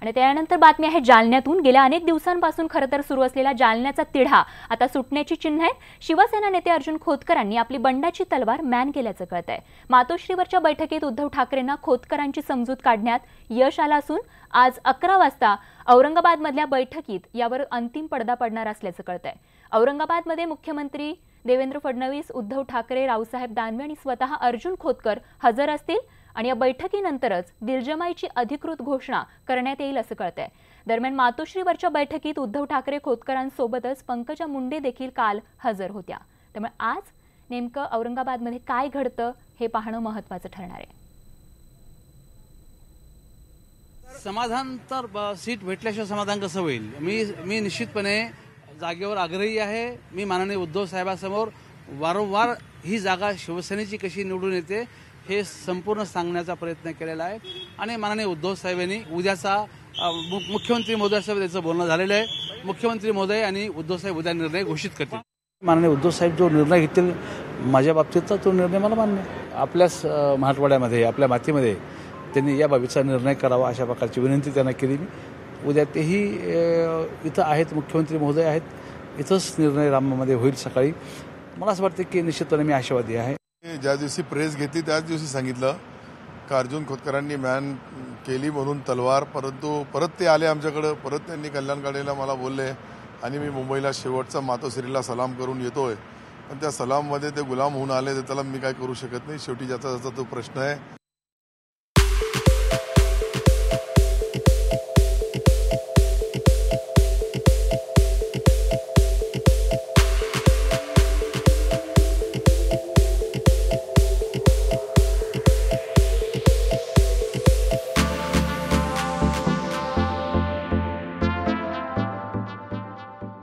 आणि त्यानंतर बातमी आहे जालन्यातून। गेल्या अनेक दिवसांपासून खरं तर सुरू असलेला जालन्याचा तिढा आता सुटण्याची चिन्ह आहेत। शिवसेना नेते अर्जुन खोतकरांनी आपली बंडाची तलवार मॅन केल्याचं कळतंय। मातोश्रीवरच्या बैठकीत उद्धव ठाकरेंना खोतकरांची समजूत काढण्यात यश आलं असून आज 11 वाजता औरंगाबादमधल्या बैठकीत यावर अंतिम पडदा पडणार असल्याचं कळतंय। औरंगाबादमध्ये मुख्यमंत्री देवेंद्र फडणवीस, उद्धव ठाकरे, रावसाहेब दानवे आणि स्वतः अर्जुन खोतकर हजर असतील आणि या बैठकीनंतरच दिलजमाईची अधिकृत घोषणा करण्यात येईल असं कळतंय। दरम्यान मातोश्रीवरच्या बैठकीत उद्धव ठाकरे खोतकरांसोबतच पंकजा मुंडे देखील काल हजर होत्या। त्यामुळे आज नेमकं औरंगाबादमध्ये काय घडतं हे पाहणं महत्त्वाचं ठरणार आहे। समाधान तर सीट भेटल्याशिवाय समाधान कसं होईल? मी निश्चितपणे जागेवर आग्रही आहे। मी माननीय उद्धव साहेबांसमोर वारंवार ही जागा शिवसेनेची कशी निवडून येते हे संपूर्ण सांगण्याचा प्रयत्न केलेला आहे आणि माननीय उद्धव साहेबांनी उद्याचा मुख्यमंत्री महोदयासोबत त्याचं बोलणं झालेलं आहे। मुख्यमंत्री महोदय आणि उद्धव साहेब उद्या निर्णय घोषित करतील। माननीय उद्धव साहेब जो निर्णय घेतील माझ्या बाबतीतचा तो निर्णय मला मान्य आहे। आपल्याच मराठवाड्यामध्ये आपल्या मातीमध्ये त्यांनी या बाबीचा निर्णय करावा अशा प्रकारची विनंती त्यांना केली मी। उद्या तेही इथं आहेत, मुख्यमंत्री महोदय आहेत, इथंच निर्णय राममध्ये होईल सकाळी। मला असं वाटतं की निश्चितपणे मी आशावादी आहे। ज्या दिवशी प्रेस घेतली त्याच दिवशी सांगितलं का अर्जुन खोतकरांनी मॅन केली म्हणून तलवार, परंतु परत ते आले आमच्याकडं, परत त्यांनी कल्याणकाडेला मला बोलले आणि मी मुंबईला शेवटचा मातोश्रीला सलाम करून येतोय। पण त्या सलाममध्ये ते गुलाम होऊन आले तर त्याला मी काय करू शकत नाही। शेवटी ज्याचा तो प्रश्न आहे।